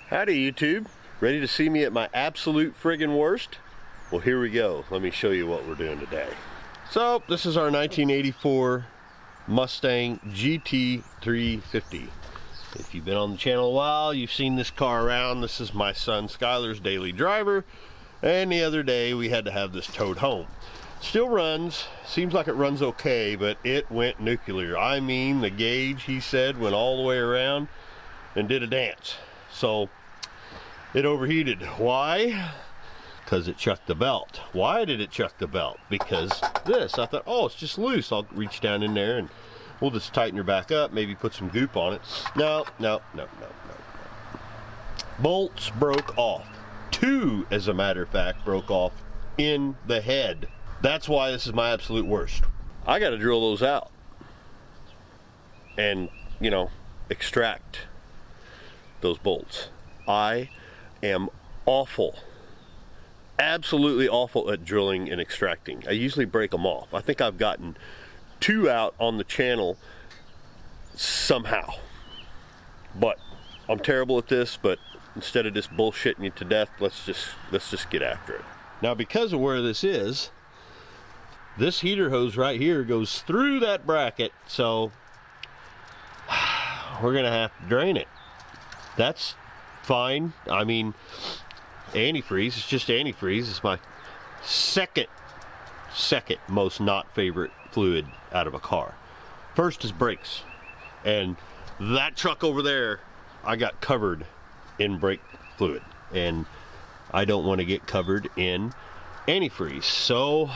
Howdy YouTube, ready to see me at my absolute friggin' worst? Well, here we go. Let me show you what we're doing today. So this is our 1984 Mustang GT350. If you've been on the channel a while, you've seen this car around. This is my son Skylar's daily driver, and the other day we had to have this towed home. Still runs, seems like it runs okay, but it went nuclear. I mean, the gauge, he said, went all the way around and did a dance. So it overheated. Why? Because it chucked the belt. Why did it chuck the belt? Because this, I thought, oh, it's just loose. I'll reach down in there and we'll just tighten her back up, maybe put some goop on it. No. Bolts broke off. Two, as a matter of fact, broke off in the head. That's why this is my absolute worst. I got to drill those out and, you know, extract those bolts. I am awful, absolutely awful at drilling and extracting. I usually break them off. I think I've gotten two out on the channel somehow, but I'm terrible at this. But instead of just bullshitting you to death, let's just get after it. Now, because of where this is, this heater hose right here goes through that bracket, so we're gonna have to drain it. That's fine. I mean, antifreeze, it's just antifreeze. It's my second most not favorite fluid out of a car. First is brakes, and that truck over there, I got covered in brake fluid, and I don't want to get covered in antifreeze, so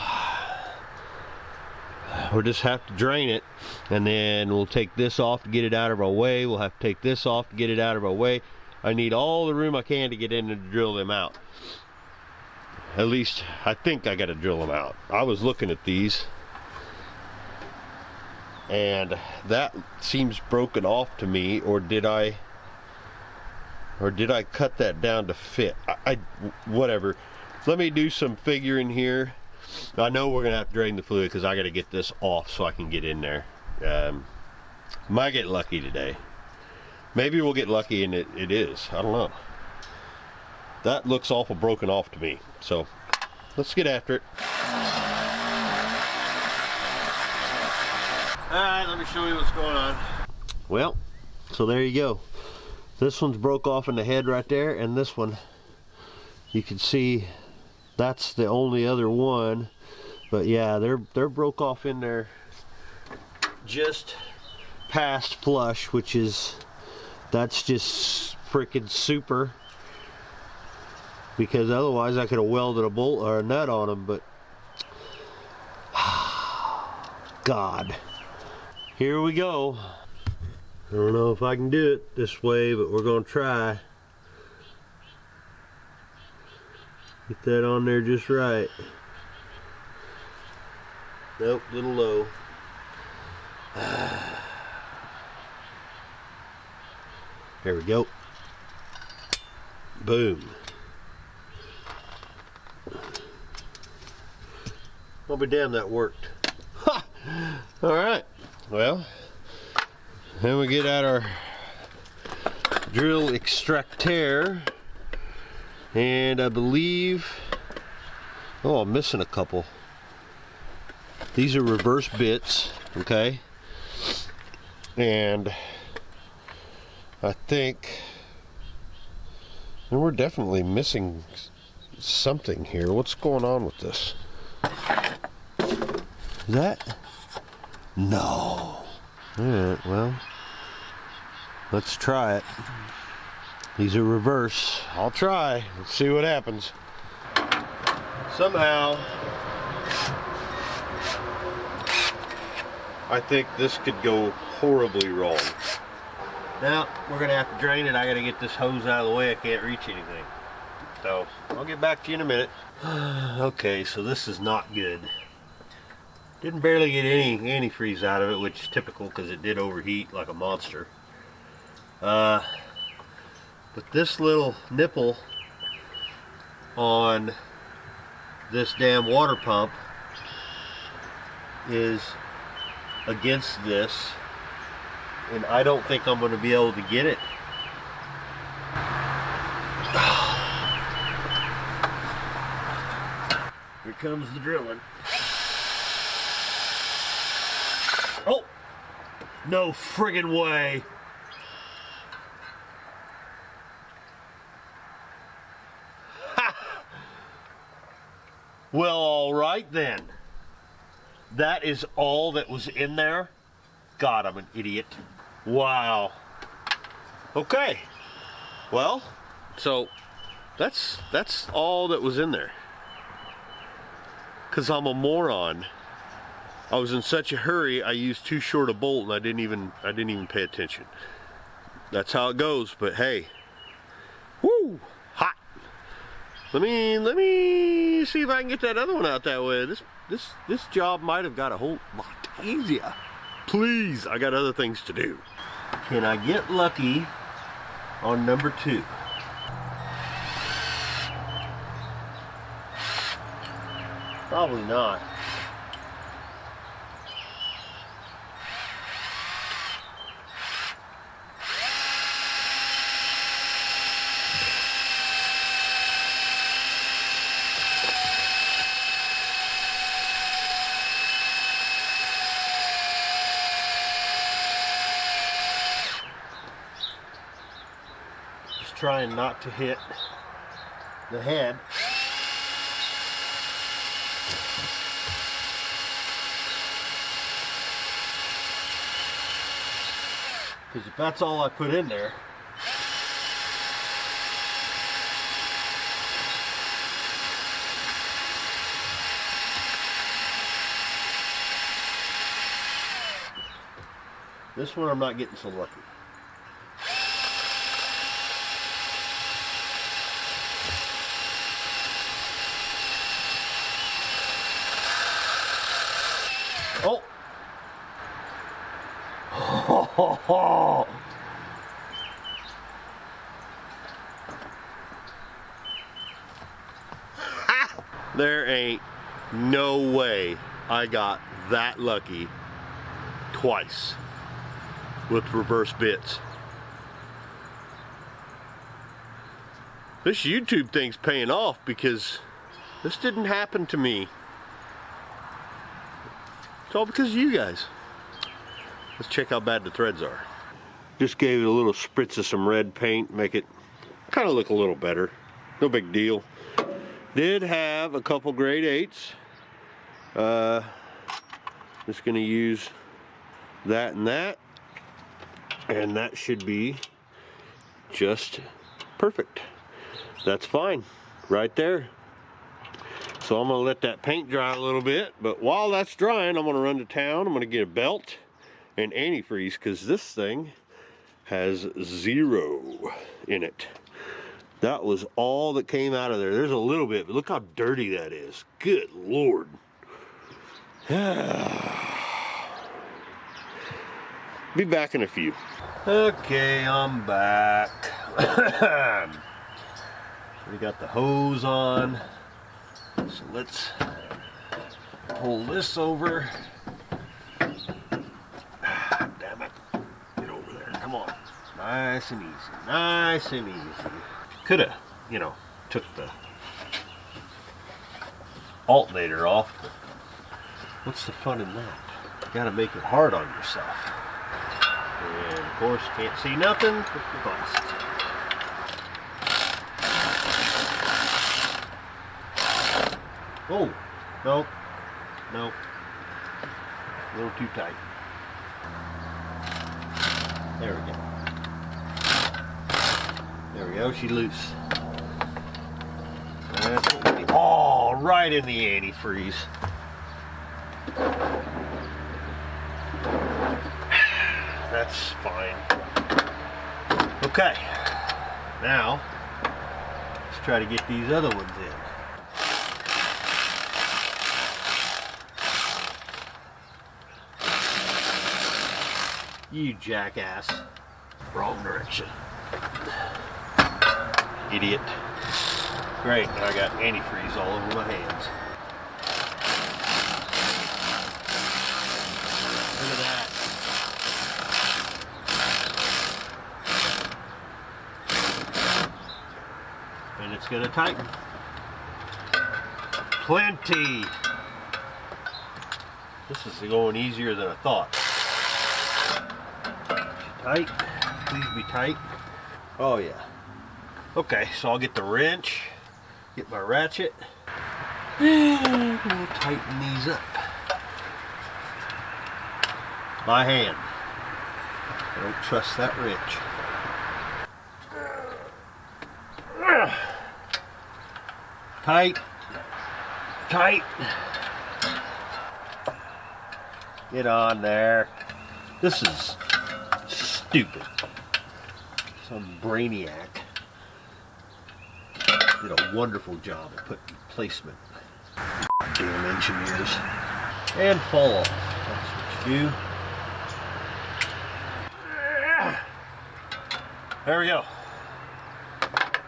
we'll just have to drain it, and then we'll take this off to get it out of our way. We'll have to take this off to get it out of our way. I need all the room I can to get in and drill them out. At least I think I got to drill them out. I was looking at these, and that seems broken off to me. Or did I cut that down to fit? Whatever. Let me do some figuring here. I know we're gonna have to drain the fluid because I got to get this off so I can get in there. Might get lucky today. Maybe we'll get lucky and it is. I don't know. That looks awful broken off to me. So let's get after it. Alright, let me show you what's going on. Well, so there you go. This one's broke off in the head right there, and this one, you can see that's the only other one. But yeah, they're broke off in there just past flush, which is, that's just freaking super, because otherwise I could have welded a bolt or a nut on them. But God, here we go. I don't know if I can do it this way, but we're gonna try. Get that on there just right. Nope, a little low. There we go. Boom. I'll be damned, that worked. Ha! Alright, well, then we get out our drill extractor, and I believe, oh, I'm missing a couple. These are reverse bits, okay? And I think, and we're definitely missing something here. What's going on with this? Is that? No. Alright, well, let's try it. These are reverse. I'll try. Let's see what happens. Somehow, I think this could go horribly wrong. Now, we're going to have to drain it. I got to get this hose out of the way. I can't reach anything. So, I'll get back to you in a minute. Okay, so this is not good. Didn't barely get any antifreeze out of it, which is typical because it did overheat like a monster. But this little nipple on this damn water pump is against this, and I don't think I'm going to be able to get it Here comes the drilling. Oh! No friggin' way! Ha! Well, alright then. That is all that was in there? God, I'm an idiot. Wow. Okay. Well, so that's all that was in there. 'Cause I'm a moron. I was in such a hurry, I used too short a bolt and I didn't even pay attention. That's how it goes, but hey. Woo! Hot. Let me see if I can get that other one out that way. This job might have got a whole lot easier. Please, I got other things to do. Can I get lucky on number 2? Probably not. Just trying not to hit the head. Because if that's all I put in there, this one I'm not getting so lucky. Oh! There ain't no way I got that lucky twice with reverse bits. This YouTube thing's paying off because this didn't happen to me. It's all because of you guys. Let's check how bad the threads are. Just gave it a little spritz of some red paint, make it kind of look a little better. No big deal. Did have a couple grade 8s. Just gonna use that and that should be just perfect. That's fine, right there. So I'm gonna let that paint dry a little bit, but while that's drying, I'm gonna run to town. I'm gonna get a belt and antifreeze because this thing has 0 in it. That was all that came out of there. There's a little bit, but look how dirty that is. Good Lord. Be back in a few. Okay, I'm back. We got the hose on. So let's pull this over. Damn it. Get over there. Come on. Nice and easy. Nice and easy. Coulda, you know, took the alternator off, but what's the fun in that? You gotta make it hard on yourself. And of course, can't see nothing with the glasses. Oh, nope, nope. A little too tight. There we go. There we go, she's loose. That's what we need. Oh, right in the antifreeze. That's fine. Okay, now let's try to get these other ones in. You jackass. Wrong direction. Idiot. Great, now I got antifreeze all over my hands. Look at that. And it's going to tighten. plenty. This is going easier than I thought. Tight, please be tight. Oh yeah. Okay, so I'll get the wrench, get my ratchet, and we'll tighten these up. By hand. I don't trust that wrench. Tight, tight. Get on there. This is stupid. Some brainiac did a wonderful job of putting placement. Damn engineers. And fall off. That's what you do. There we go.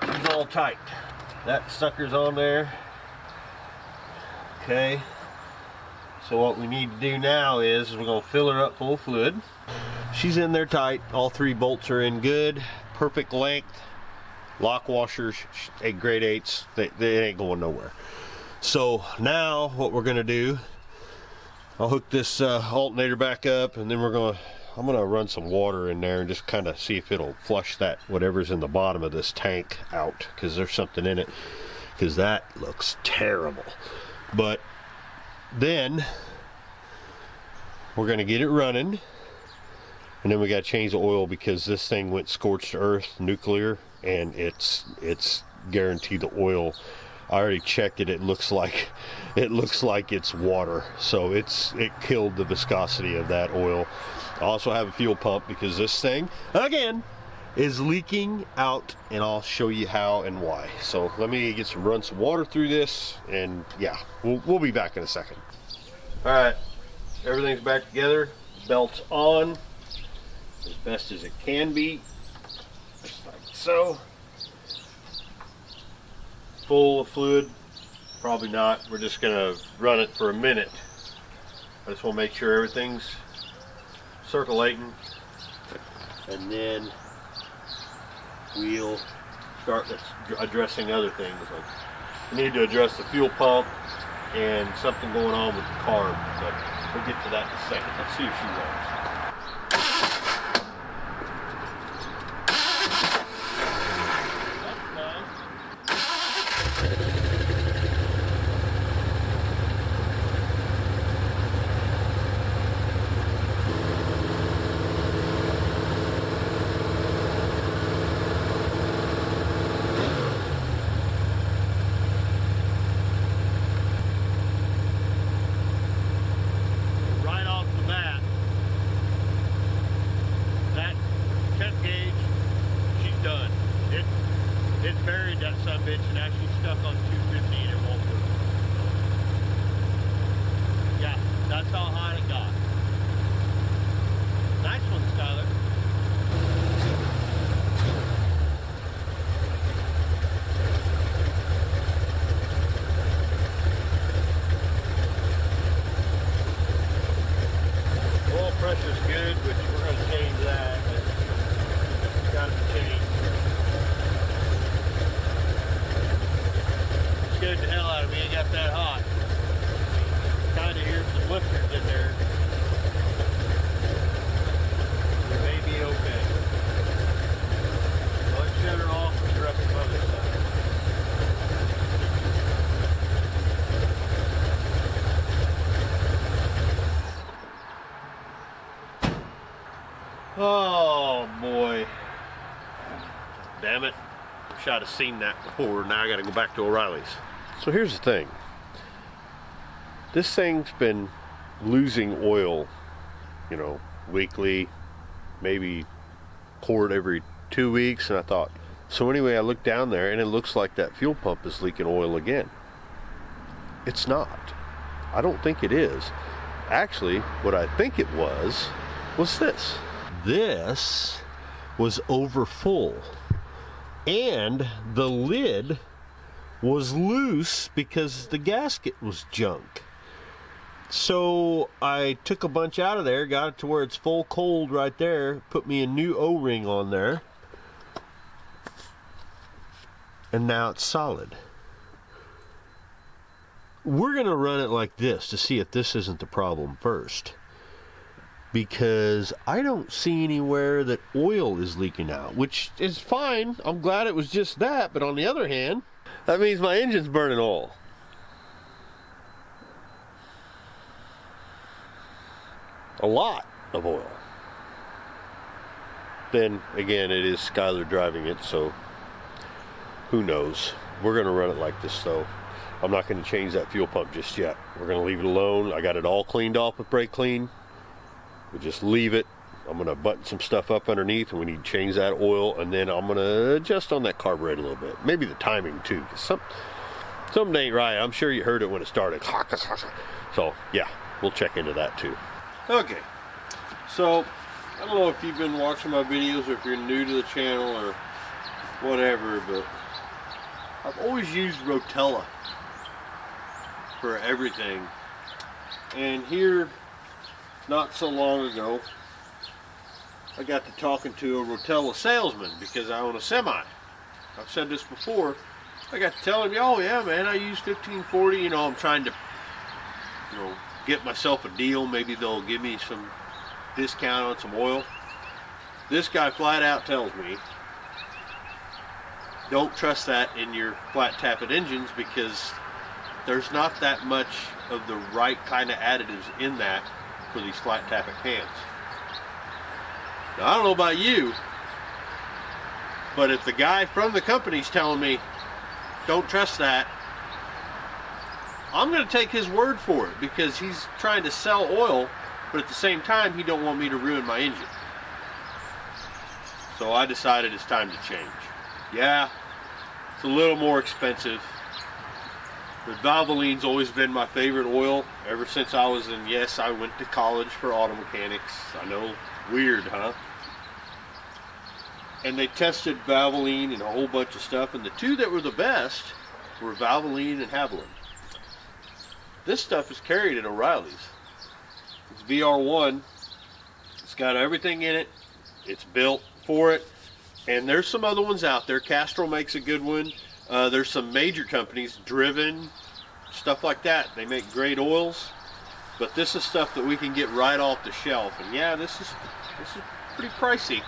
She's all tight. That sucker's on there. Okay. So what we need to do now is we're going to fill her up full of fluid. She's in there tight. All 3 bolts are in good. Perfect length. Lock washers, grade 8s. They ain't going nowhere. So now what we're going to do, I'll hook this alternator back up, and then I'm going to run some water in there and just kind of see if it'll flush that whatever's in the bottom of this tank out, because there's something in it, because that looks terrible. But then we're going to get it running, and then we got to change the oil because this thing went scorched earth nuclear, and it's guaranteed the oil. I already checked it. It looks like it's water, so it killed the viscosity of that oil. I also have a fuel pump because this thing again is leaking out, and I'll show you how and why. So let me run some water through this, and yeah, we'll be back in a second. All right, everything's back together. Belt's on as best as it can be, just like so. Full of fluid? Probably not. We're just gonna run it for a minute. I just want to make sure everything's circulating, and then we'll start addressing other things. Like we need to address the fuel pump and something going on with the carb, but we'll get to that in a second. Let's see if she runs. It buried that sumbitch and actually stuck on 250 and it won't move. Yeah, that's how hot it got. Nice one, Skyler. Oil pressure's good, which we're going to change that, but it's got to be changed. Scared the hell out of me. It got that hot. Kind of hear some lifters in there. It may be okay. So let's shut her off and direct the other side. Oh boy. Damn it. Wish I'd have seen that before. Now I got to go back to O'Reilly's. So here's the thing. This thing's been losing oil, you know, weekly, maybe poured every 2 weeks, and I thought, so anyway, I looked down there and it looks like that fuel pump is leaking oil again. It's not. I don't think it is. Actually, what I think it was this. This was over full, and the lid was loose because the gasket was junk. So I took a bunch out of there, got it to where it's full cold right there, put me a new O-ring on there, and now it's solid. we're going to run it like this to see if this isn't the problem first. Because I don't see anywhere that oil is leaking out, which is fine. I'm glad it was just that, but on the other hand, that means my engine's burning oil. A lot of oil. Then again, it is Skylar driving it, so who knows. We're going to run it like this though. I'm not going to change that fuel pump just yet. We're going to leave it alone. I got it all cleaned off with brake clean. We just leave it. I'm going to button some stuff up underneath, and we need to change that oil, and then I'm going to adjust on that carburetor a little bit. Maybe the timing too, because something ain't right. I'm sure you heard it when it started. So yeah, we'll check into that too. Okay, so I don't know if you've been watching my videos or if you're new to the channel or whatever, but I've always used Rotella for everything. And here, not so long ago, I got to talking to a Rotella salesman because I own a semi. I've said this before. I got to tell him, oh yeah man, I use 1540, you know, I'm trying to, you know, get myself a deal. Maybe they'll give me some discount on some oil. This guy flat out tells me, don't trust that in your flat tappet engines because there's not that much of the right kind of additives in that for these flat tappet cans. Now I don't know about you, but if the guy from the company's telling me don't trust that, I'm going to take his word for it because he's trying to sell oil, but at the same time he don't want me to ruin my engine. So I decided it's time to change. Yeah, it's a little more expensive, but Valvoline's always been my favorite oil ever since I was in, yes, I went to college for auto mechanics. I know, weird, huh? And they tested Valvoline and a whole bunch of stuff, and the two that were the best were Valvoline and Haviland. This stuff is carried at O'Reilly's. It's VR1. It's got everything in it. It's built for it. And there's some other ones out there. Castrol makes a good one. There's some major companies, Driven, stuff like that. They make great oils. But this is stuff that we can get right off the shelf. And yeah, this is pretty pricey.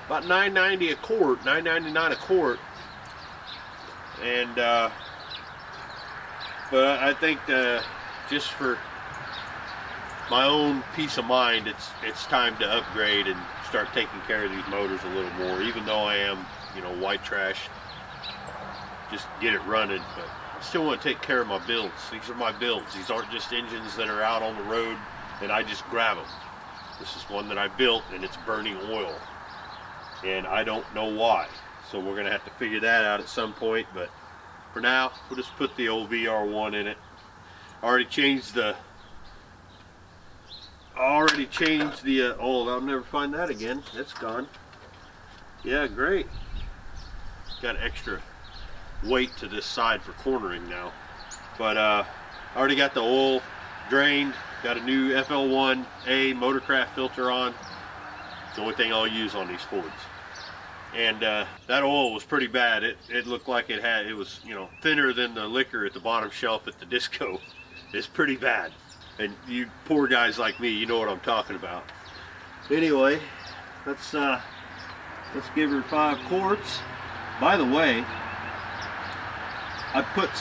About $9.90 a quart, $9.99 a quart. And but I think just for my own peace of mind, it's time to upgrade and start taking care of these motors a little more. Even though I am, you know, white trash, just get it running. But I still want to take care of my builds. These are my builds. These aren't just engines that are out on the road and I just grab them. This is one that I built and it's burning oil, and I don't know why. So we're gonna have to figure that out at some point. But for now, we'll just put the old VR1 in it. I already changed the oh, I'll never find that again. It's gone. Yeah, great. Got extra weight to this side for cornering now. But I already got the oil drained. Got a new FL1A Motorcraft filter on. It's the only thing I'll use on these Fords. And that oil was pretty bad. It looked like it was, you know, thinner than the liquor at the bottom shelf at the disco. It's pretty bad. And you poor guys like me, you know what I'm talking about. Anyway, let's give her 5 quarts. By the way, I put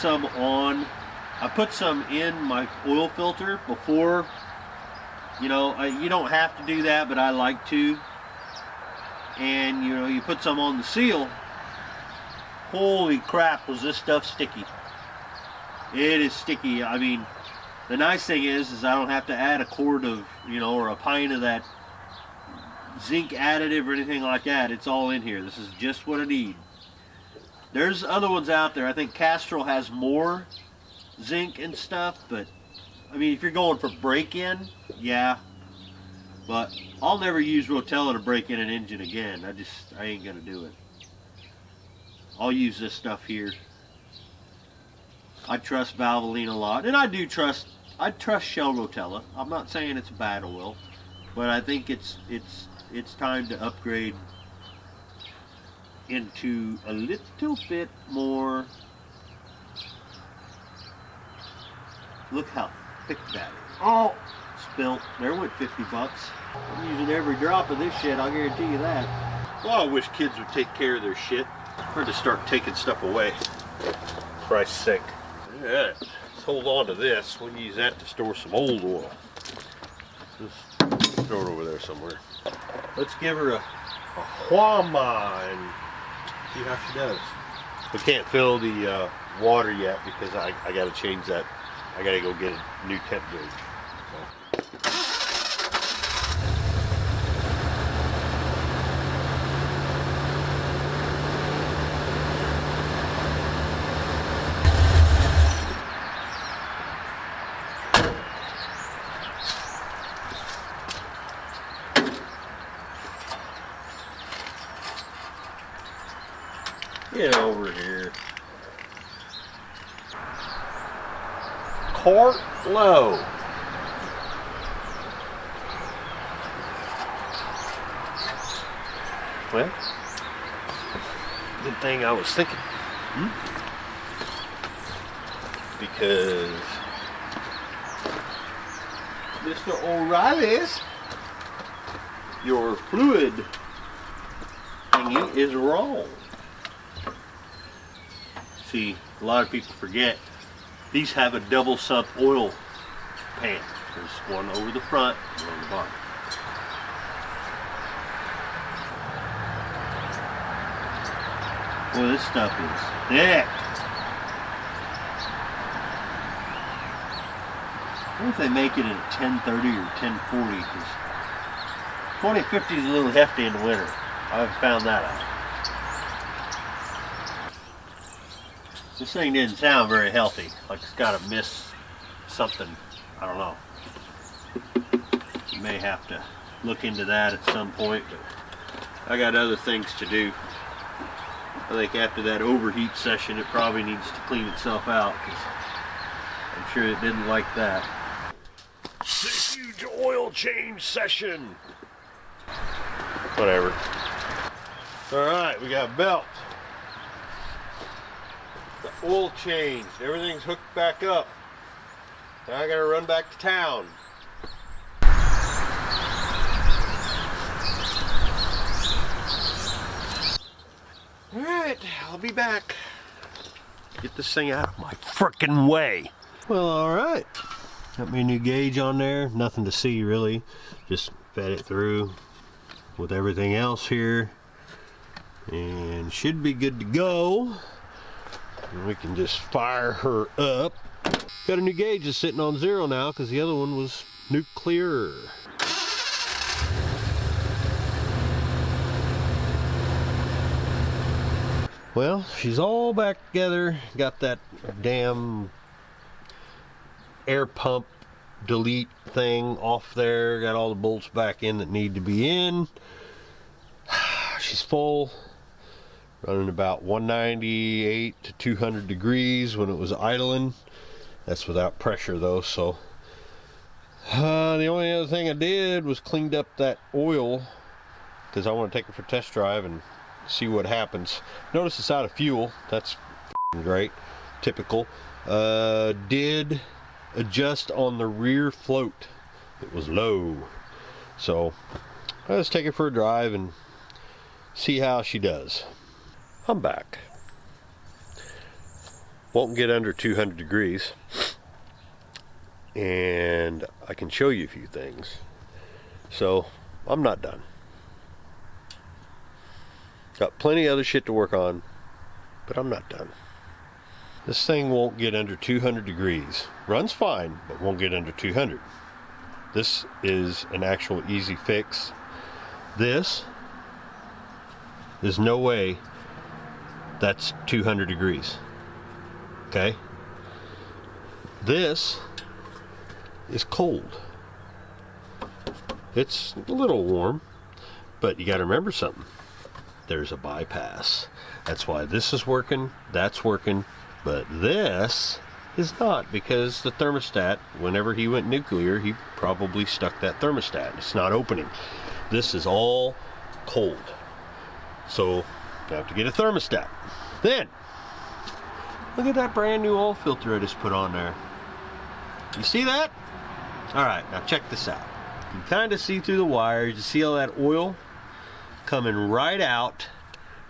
some in my oil filter before. You know, you don't have to do that, but I like to. And you know, you put some on the seal. Holy crap, was this stuff sticky. It is sticky. I mean, the nice thing is I don't have to add a quart of, you know, or a pint of that zinc additive or anything like that. It's all in here. This is just what I need. There's other ones out there. I think Castrol has more zinc and stuff, but I mean, if you're going for break-in, yeah. But I'll never use Rotella to break in an engine again. I ain't gonna do it. I'll use this stuff here. I trust Valvoline a lot, and I trust Shell Rotella. I'm not saying it's a bad oil, but I think it's time to upgrade into a little bit more Look how thick that is. Oh, spilt. There went 50 bucks. I'm using every drop of this shit, I'll guarantee you that. Well, I wish kids would take care of their shit. Or to start taking stuff away. Christ's sake. Alright, let's hold on to this. We'll use that to store some old oil. Just throw it over there somewhere. Let's give her a whama and see how she does. We can't fill the water yet because I got to change that. I got to go get a new temp gauge. Get over here. Quart low. Well, good thing I was thinking. Because Mr. O'Reilly's, your fluid thingy is wrong. See, a lot of people forget these have a double sump oil pan. There's one over the front and one on the bottom. Boy, this stuff is thick. I wonder if they make it at 1030 or 1040, because 2050 is a little hefty in the winter. I haven't found that out. This thing didn't sound very healthy, like it's got to miss something. I don't know. You may have to look into that at some point, but I got other things to do. I think after that overheat session, it probably needs to clean itself out, because I'm sure it didn't like that. It's a huge oil change session. Whatever. All right, we got a belt. The oil changed, everything's hooked back up. Now I gotta run back to town. Alright, I'll be back. Get this thing out of my frickin' way. Well, alright. Got me a new gauge on there, nothing to see really. Just fed it through with everything else here. And should be good to go. And we can just fire her up. Got a new gauge that's sitting on 0 now because the other one was nuclear. Well, she's all back together. Got that damn air pump delete thing off there. Got all the bolts back in that need to be in. She's full. Running about 198 to 200 degrees when it was idling. That's without pressure though, so. The only other thing I did was cleaned up that oil because I want to take it for a test drive and see what happens. Notice it's out of fuel. That's great. Typical. Did adjust on the rear float. It was low. So, let's take it for a drive and see how she does. I'm back. Won't get under 200 degrees. And I can show you a few things. So, I'm not done. Got plenty of other shit to work on, but I'm not done. This thing won't get under 200 degrees. Runs fine, but won't get under 200. This is an actual easy fix. This, there's no way that's 200 degrees. Okay? This is cold. It's a little warm, but you got to remember something. There's a bypass. That's why this is working, that's working, but this is not, because the thermostat, whenever he went nuclear, he probably stuck that thermostat. It's not opening. This is all cold. So, I have to get a thermostat. Then, look at that brand new oil filter I just put on there. You see that? All right, now check this out. You can kind of see through the wires. You see all that oil coming right out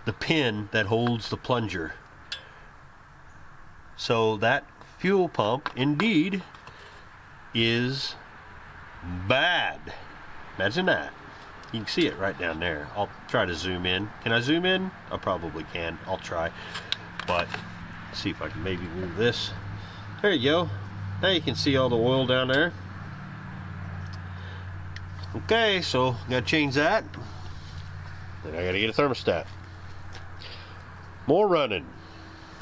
the pin that holds the plunger. So that fuel pump indeed is bad. Imagine that. You can see it right down there. I'll try to zoom in. Can I zoom in? I probably can. I'll try. But see if I can maybe move this. There you go. Now you can see all the oil down there. Okay, so gotta change that. Then I gotta get a thermostat. More running.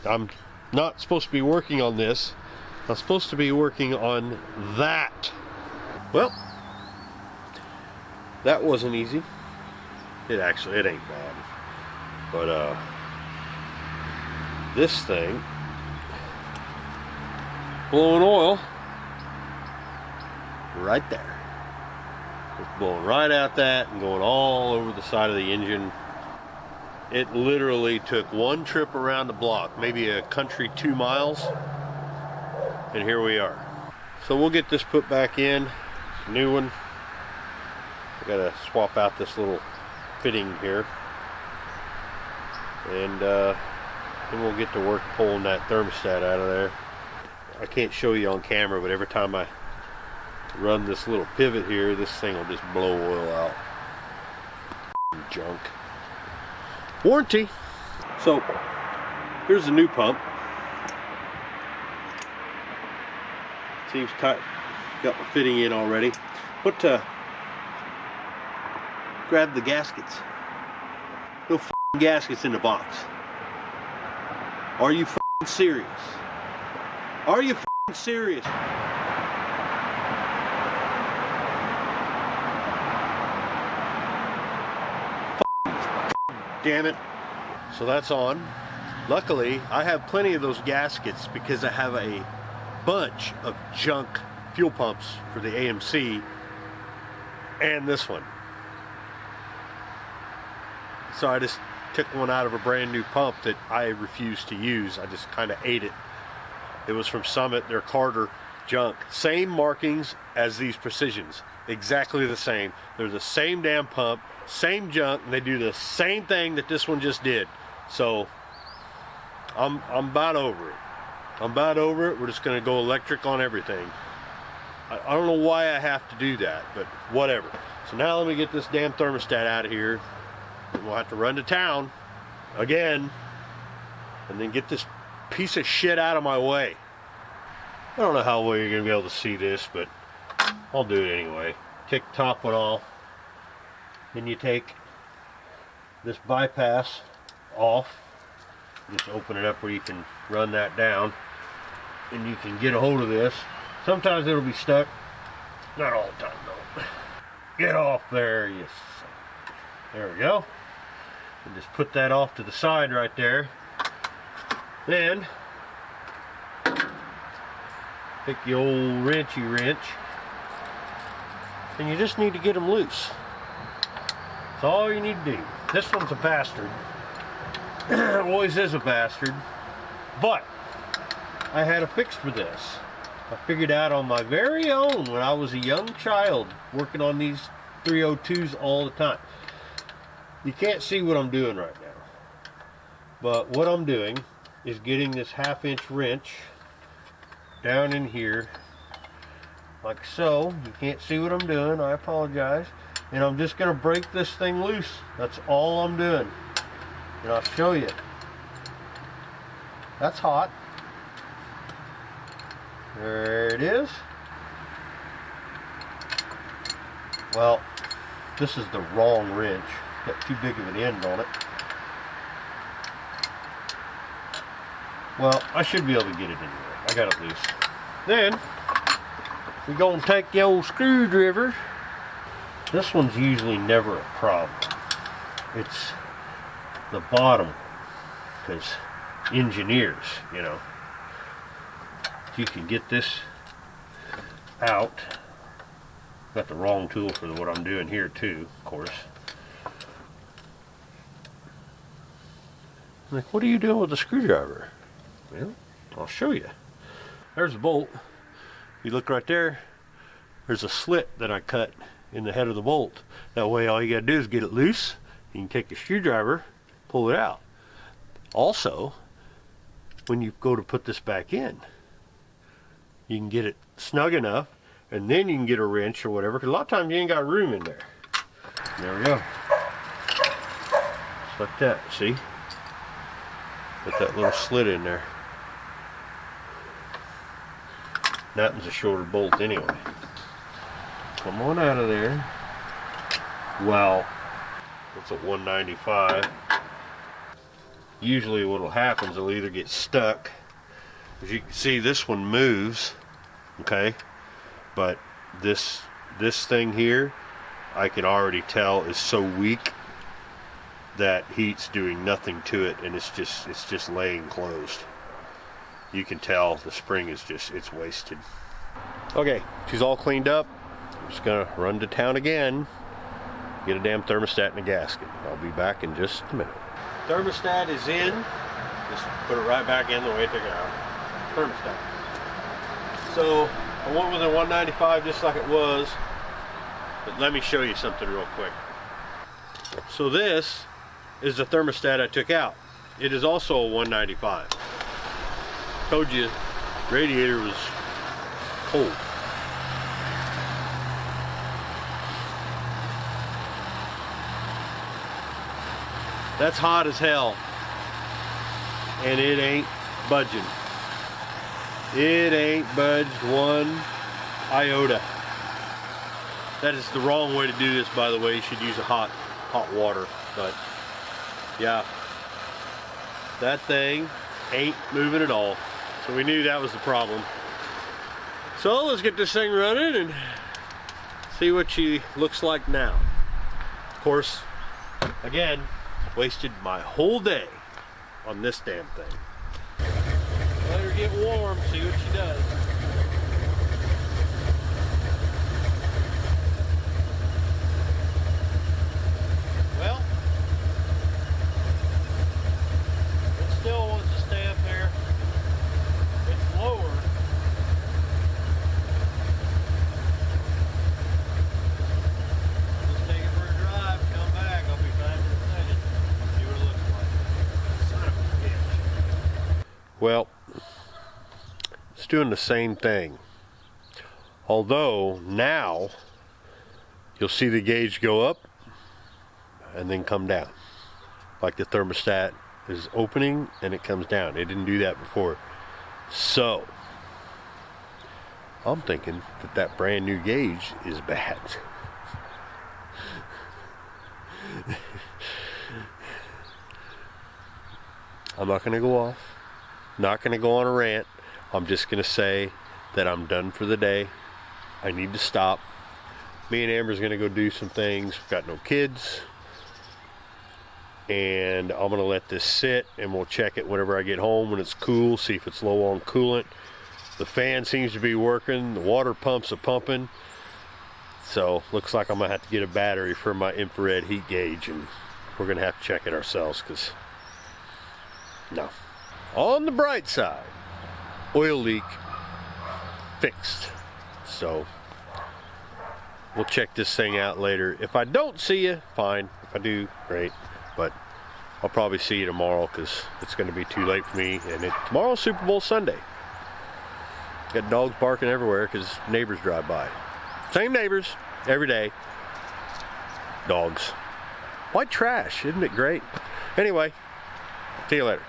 I'm not supposed to be working on this. I'm supposed to be working on that. Well, that wasn't easy. It ain't bad. But this thing blowing oil right there. It's blowing right out that and going all over the side of the engine. It literally took one trip around the block, maybe a country 2 miles, and here we are. So we'll get this put back in. It's a new one. I gotta swap out this little fitting here, and then we'll get to work pulling that thermostat out of there. I can't show you on camera, but every time I run this little pivot here, this thing will just blow oil out. Junk. Warranty. So here's the new pump. Seems tight. Got my fitting in already. But grab the gaskets. No f***ing gaskets in the box. Are you f***ing serious? Are you f***ing serious? Damn it. So that's on. Luckily, I have plenty of those gaskets because I have a bunch of junk fuel pumps for the AMC and this one. So I just took one out of a brand new pump that I refused to use. I just kind of ate it. It was from Summit, their Carter junk. Same markings as these Precisions. Exactly the same. They're the same damn pump, same junk, and they do the same thing that this one just did. So I'm about over it. I'm about over it. We're just going to go electric on everything. I don't know why I have to do that, but whatever. So now let me get this damn thermostat out of here. And we'll have to run to town again and then get this piece of shit out of my way. I don't know how well you're going to be able to see this, but I'll do it anyway. Take the top one off. Then you take this bypass off. Just open it up where you can run that down. And you can get a hold of this. Sometimes it'll be stuck. Not all the time though. Get off there, you son. There we go. And just put that off to the side right there. Then take the old wrenchy wrench. And you just need to get them loose. That's all you need to do. This one's a bastard. Always is a bastard. But I had a fix for this. I figured out on my very own when I was a young child working on these 302s all the time. You can't see what I'm doing right now. But what I'm doing is getting this 1/2-inch wrench down in here like so. You can't see what I'm doing. I apologize. And I'm just going to break this thing loose. That's all I'm doing. And I'll show you. That's hot. There it is. Well, this is the wrong wrench. Got too big of an end on it. Well, I should be able to get it anyway. I got it loose. Then, we're going to take the old screwdriver. This one's usually never a problem. It's the bottom, because engineers, you know. If you can get this out. Got the wrong tool for what I'm doing here too, of course. Like, what are you doing with the screwdriver? Well, I'll show you. There's a bolt. you look right there, there's a slit that I cut in the head of the bolt. That way all you gotta do is get it loose. You can take a screwdriver, pull it out. Also, when you go to put this back in, you can get it snug enough, and then you can get a wrench or whatever, because a lot of times you ain't got room in there. There we go. Just like that, see? Put that little slit in there. That one's a shorter bolt anyway. Come on out of there. Well, it's at 195. Usually what'll happen is it'll either get stuck. As you can see, this one moves, okay? But this thing here, I can already tell is so weak that heat's doing nothing to it, and it's just laying closed. You can tell the spring is it's wasted. Okay, she's all cleaned up. I'm just gonna run to town again, get a damn thermostat and a gasket. I'll be back in just a minute. Thermostat is in. Just put it right back in the way it took it out. Thermostat. So I went with a 195 just like it was, but let me show you something real quick. So this is the thermostat I took out. It is also a 195. Told you radiator was cold. That's hot as hell, and it ain't budging. It ain't budged one iota. That is the wrong way to do this, by the way. You should use a hot water, but yeah, that thing ain't moving at all. So we knew that was the problem. So let's get this thing running and see what she looks like now. Of course, again, wasted my whole day on this damn thing. Let her get warm, see what she does. Well, it still wants to stay up there. It's lower. Let's take it for a drive, come back. I'll be back in a second. See what it looks like. Son of a bitch. Well, it's doing the same thing. Although now you'll see the gauge go up and then come down. Like the thermostat is opening and it comes down. It didn't do that before. So I'm thinking that that brand new gauge is bad. I'm not gonna go off, not gonna go on a rant. I'm just gonna say that I'm done for the day. I need to stop. Me and Amber's gonna go do some things. We've got no kids, and I'm gonna let this sit and we'll check it whenever I get home when it's cool, see if it's low on coolant. The fan seems to be working, the water pumps are pumping, so looks like I'm gonna have to get a battery for my infrared heat gauge, and we're gonna have to check it ourselves, because no. On the bright side, oil leak fixed. So we'll check this thing out later. If I don't see you, fine. If I do, great. But I'll probably see you tomorrow, because it's going to be too late for me. And tomorrow's Super Bowl Sunday. Got dogs barking everywhere because neighbors drive by. Same neighbors every day. Dogs. White trash, isn't it great? Anyway, see you later.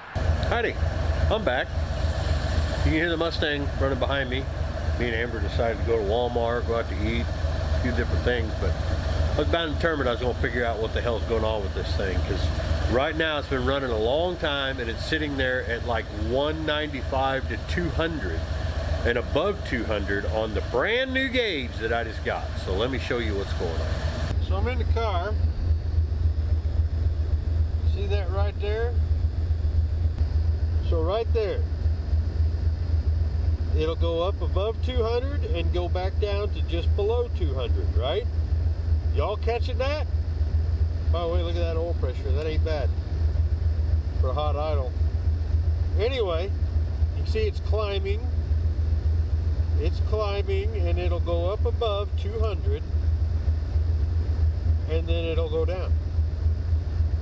Howdy, I'm back. You can hear the Mustang running behind me. Me and Amber decided to go to Walmart, go out to eat, a few different things, but I was bound and determined I was going to figure out what the hell's going on with this thing, because right now it's been running a long time and it's sitting there at like 195 to 200 and above 200 on the brand new gauge that I just got. So let me show you what's going on. So I'm in the car. See that right there? So right there, it'll go up above 200 and go back down to just below 200, right? Y'all catching that? By the way, look at that oil pressure. That ain't bad for a hot idle. Anyway, you can see it's climbing. it's climbing, and it'll go up above 200, and then it'll go down.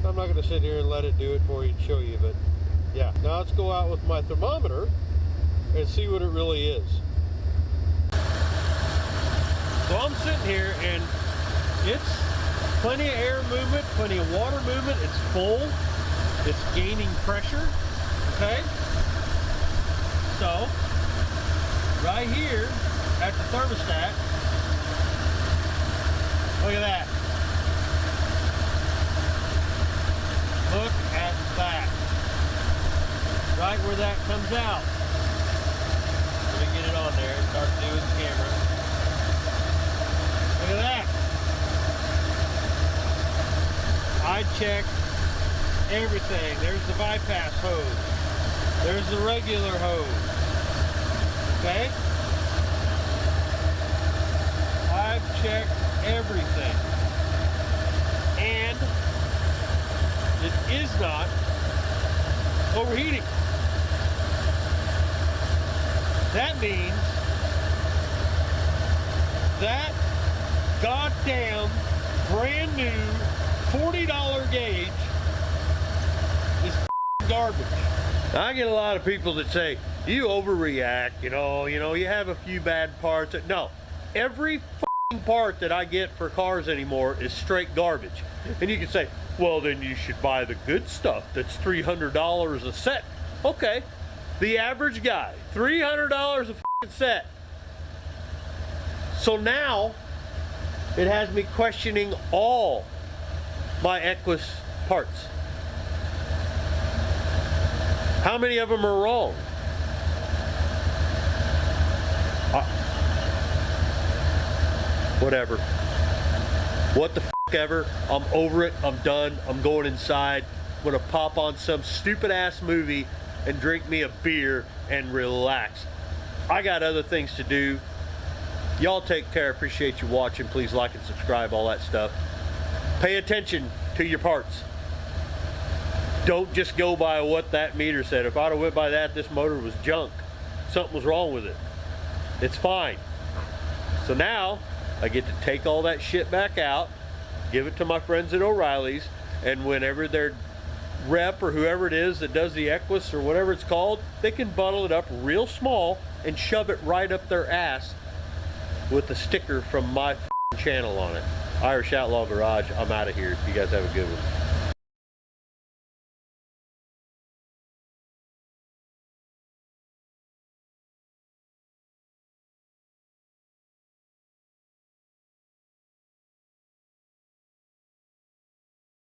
I'm not going to sit here and let it do it for you and show you, but yeah. Now let's go out with my thermometer and see what it really is. So I'm sitting here, and it's plenty of air movement, plenty of water movement. It's full. It's gaining pressure. Okay? So, right here at the thermostat, look at that. Look at that. Right where that comes out. Let me get it on there and start doing the camera. Look at that. I checked everything. There's the bypass hose. There's the regular hose. Okay? I've checked everything. And it is not overheating. That means that goddamn brand new $40 gauge is garbage. I get a lot of people that say, you overreact, you have a few bad parts. No, every part that I get for cars anymore is straight garbage. And you can say, well, then you should buy the good stuff that's $300 a set. Okay, the average guy, $300 a set. So now it has me questioning all my Equus parts. How many of them are wrong? Whatever. What the ever. I'm over it. I'm done. I'm going inside. I'm gonna pop on some stupid ass movie and drink me a beer and relax. I got other things to do. Y'all take care. Appreciate you watching. Please like and subscribe, all that stuff. Pay attention to your parts. Don't just go by what that meter said. If I'd have went by that, this motor was junk. Something was wrong with it. It's fine. So now I get to take all that shit back out, give it to my friends at O'Reilly's, and whenever their rep or whoever it is that does the Equus or whatever it's called, they can bundle it up real small and shove it right up their ass with the sticker from my channel on it. Irish Outlaw Garage. I'm out of here. You guys have a good one.